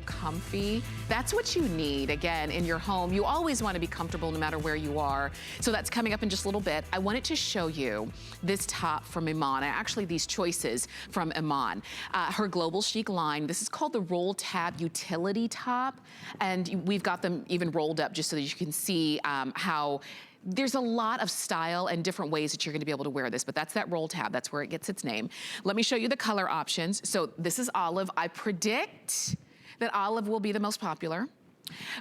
Comfy. That's what you need, again, in your home. You always want to be comfortable no matter where you are. So that's coming up in just a little bit. I wanted to show you this top from IMAN, actually these choices from IMAN. Her Global Chic line, this is called the Roll Tab Utility Top, and we've got them even rolled up just so that you can see how there's a lot of style and different ways that you're gonna be able to wear this, but that's that roll tab, that's where it gets its name. Let me show you the color options. So this is olive. I predict that olive will be the most popular.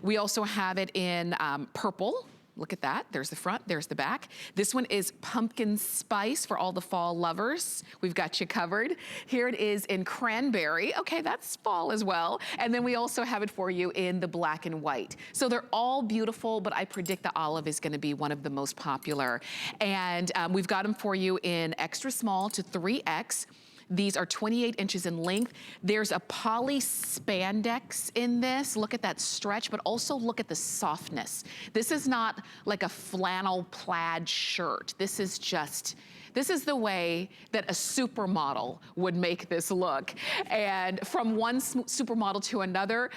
We also have it in purple. Look at that, there's the front, there's the back. This one is pumpkin spice for all the fall lovers. We've got you covered. Here it is in cranberry. Okay, that's fall as well. And then we also have it for you in the black and white. So they're all beautiful, but I predict the olive is gonna be one of the most popular. And we've got them for you in extra small to 3X. These are 28 inches in length. There's a poly spandex in this. Look at that stretch, but also look at the softness. This is not like a flannel plaid shirt. This is the way that a supermodel would make this look. And from one supermodel to another,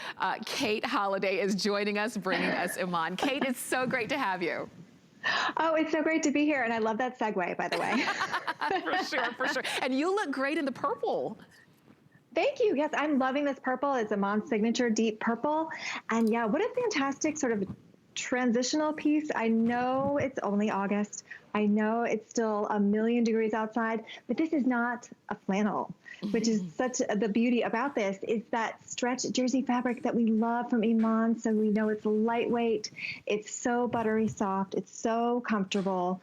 Kate Holliday is joining us, bringing us IMAN. Kate, it's so great to have you. Oh, it's so great to be here. And I love that segue, by the way. For sure, for sure. And you look great in the purple. Thank you. Yes, I'm loving this purple. It's IMAN's signature deep purple. And yeah, what a fantastic sort of transitional piece. I know it's only August. I know it's still a million degrees outside, but this is not a flannel, which is such the beauty about this is that stretch jersey fabric that we love from IMAN. So we know it's lightweight. It's so buttery soft. It's so comfortable,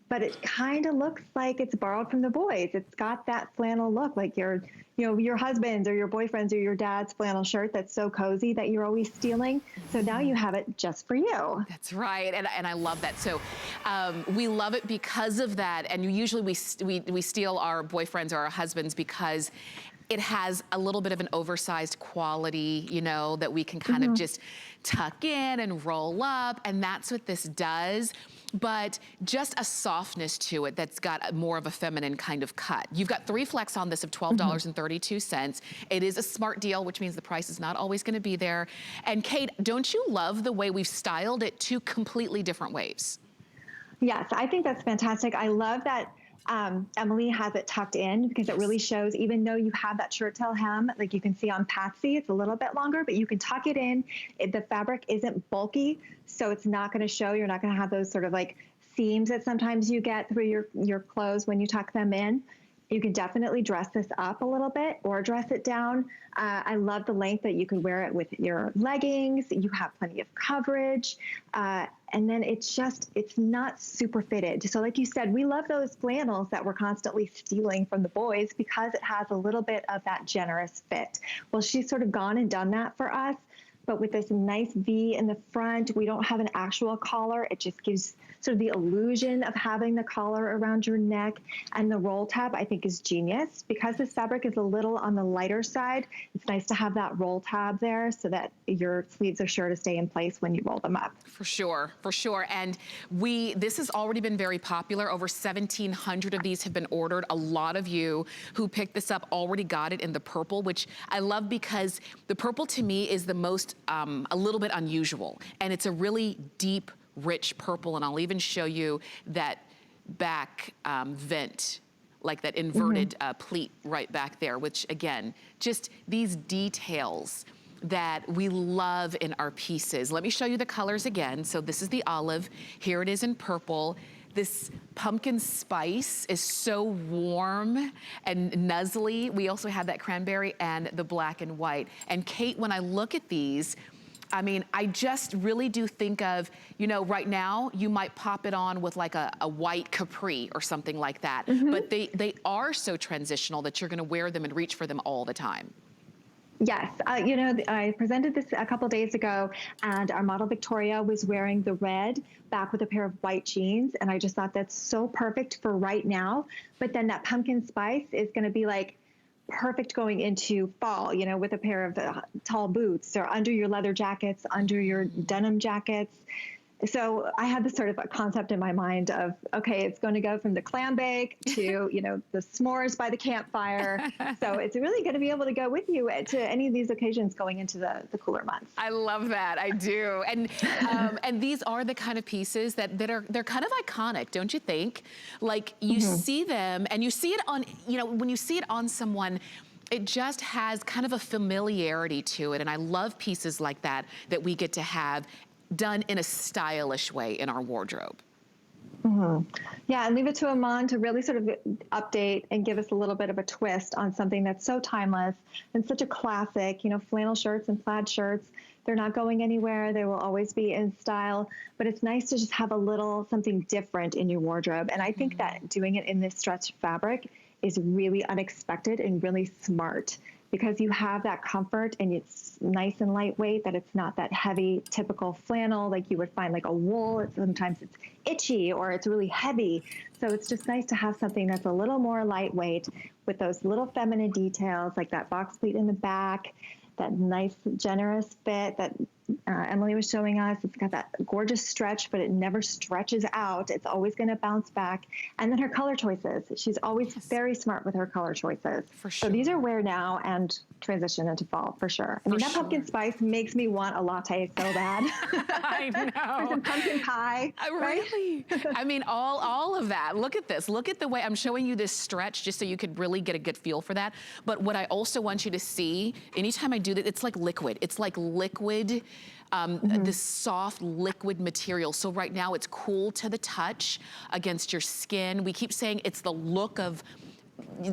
but it kind of looks like it's borrowed from the boys. It's got that flannel look, like your husband's or your boyfriend's or your dad's flannel shirt that's so cozy that you're always stealing. So now you have it just for you. That's right, and I love that. So we love it because of that, and usually we steal our boyfriends or our husbands because it has a little bit of an oversized quality, you know, that we can kind of just tuck in and roll up, and that's what this does. But just a softness to it that's got more of a feminine kind of cut. You've got 3 flex on this of $12.32. It is a smart deal, which means the price is not always gonna be there. And Kate, don't you love the way we've styled it 2 completely different ways? Yes, I think that's fantastic. I love that Emily has it tucked in because it really shows, even though you have that shirt tail hem, like you can see on Patsy, it's a little bit longer, but you can tuck it in. The fabric isn't bulky, so it's not going to show. You're not going to have those sort of like seams that sometimes you get through your clothes when you tuck them in. You can definitely dress this up a little bit or dress it down. I love the length that you can wear it with your leggings. You have plenty of coverage. And then it's not super fitted. So like you said, we love those flannels that we're constantly stealing from the boys because it has a little bit of that generous fit. Well, she's sort of gone and done that for us. But with this nice V in the front, we don't have an actual collar. It just gives sort of the illusion of having the collar around your neck. And the roll tab, I think, is genius. Because this fabric is a little on the lighter side, it's nice to have that roll tab there so that your sleeves are sure to stay in place when you roll them up. For sure, for sure. And this has already been very popular. Over 1,700 of these have been ordered. A lot of you who picked this up already got it in the purple, which I love because the purple to me is the most, a little bit unusual. And it's a really deep, rich purple. And I'll even show you that back vent, like that inverted pleat right back there, which again, just these details that we love in our pieces. Let me show you the colors again. So this is the olive. Here it is in purple. This pumpkin spice is so warm and nuzzly. We also have that cranberry and the black and white. And Kate, when I look at these, I mean, I just really do think of, you know, right now you might pop it on with like a white capri or something like that. But they are so transitional that you're gonna wear them and reach for them all the time. Yes, you know, I presented this a couple days ago, and our model Victoria was wearing the red back with a pair of white jeans, and I just thought that's so perfect for right now. But then that pumpkin spice is going to be like perfect going into fall, you know, with a pair of tall boots or under your leather jackets, under your denim jackets. So I had this sort of a concept in my mind of, okay, it's going to go from the clam bake to, the s'mores by the campfire. So it's really going to be able to go with you to any of these occasions going into the cooler months. I love that, I do. And these are the kind of pieces they're kind of iconic, don't you think? Like you see them and you see it on, when you see it on someone, it just has kind of a familiarity to it. And I love pieces like that we get to have done in a stylish way in our wardrobe. Yeah, and leave it to Iman to really sort of update and give us a little bit of a twist on something that's so timeless and such a classic. Flannel shirts and plaid shirts, they're not going anywhere. They will always be in style, but it's nice to just have a little something different in your wardrobe. And I think that doing it in this stretch fabric is really unexpected and really smart, because you have that comfort and it's nice and lightweight, that it's not that heavy typical flannel like you would find like a wool. Sometimes it's itchy or it's really heavy. So it's just nice to have something that's a little more lightweight with those little feminine details, like that box pleat in the back, that nice generous fit that Emily was showing us. It's got that gorgeous stretch, but it never stretches out. It's always going to bounce back. And then her color choices. She's always very smart with her color choices. For sure. So these are wear now and transition into fall for sure. I mean, that pumpkin spice makes me want a latte so bad. I know. Or some pumpkin pie. Right? Really? I mean, all of that. Look at this. Look at the way I'm showing you this stretch just so you could really get a good feel for that. But what I also want you to see, anytime I do that, it's like liquid. It's like liquid. This soft liquid material. So right now it's cool to the touch against your skin. We keep saying it's the look of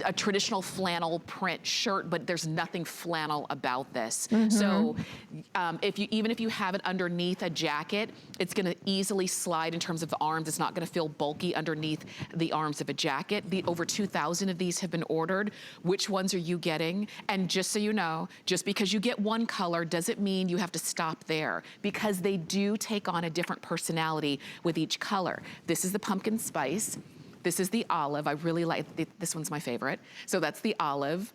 a traditional flannel print shirt, but there's nothing flannel about this. So even if you have it underneath a jacket, it's gonna easily slide in terms of the arms. It's not gonna feel bulky underneath the arms of a jacket. Over 2,000 of these have been ordered. Which ones are you getting? And just so you know, just because you get one color doesn't mean you have to stop there, because they do take on a different personality with each color. This is the pumpkin spice. This is the olive. I really like, this one's my favorite. So that's the olive.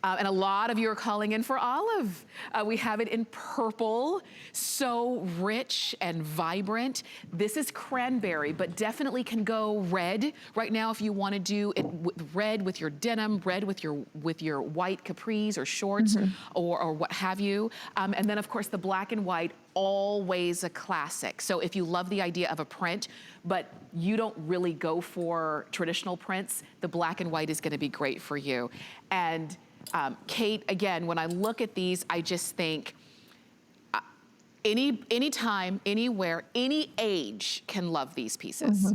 And a lot of you are calling in for olive. We have it in purple, so rich and vibrant. This is cranberry, but definitely can go red. Right now, if you wanna do it red with your denim, red with your white capris or shorts or what have you. And then of course the black and white, always a classic. So if you love the idea of a print, but you don't really go for traditional prints, the black and white is gonna be great for you. And Kate, again, when I look at these, I just think anytime, anywhere, any age can love these pieces.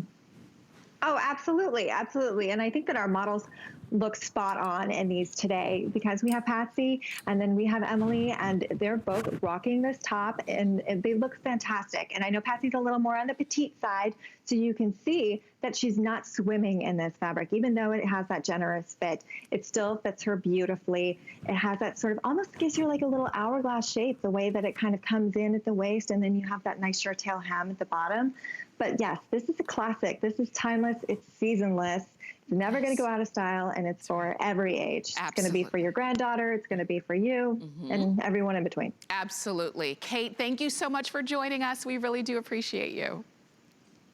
Oh, absolutely, absolutely. And I think that our models look spot on in these today, because we have Patsy and then we have Emily, and they're both rocking this top and they look fantastic. And I know Patsy's a little more on the petite side, so you can see that she's not swimming in this fabric. Even though it has that generous fit, it still fits her beautifully. It has that sort of, almost gives her like a little hourglass shape, the way that it kind of comes in at the waist, and then you have that nice short tail hem at the bottom. But yes, this is a classic. This is timeless. It's seasonless. It's never going to go out of style, and it's for every age. Absolutely. It's going to be for your granddaughter. It's going to be for you and everyone in between. Absolutely. Kate, thank you so much for joining us. We really do appreciate you.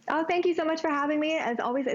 Oh, thank you so much for having me. As always,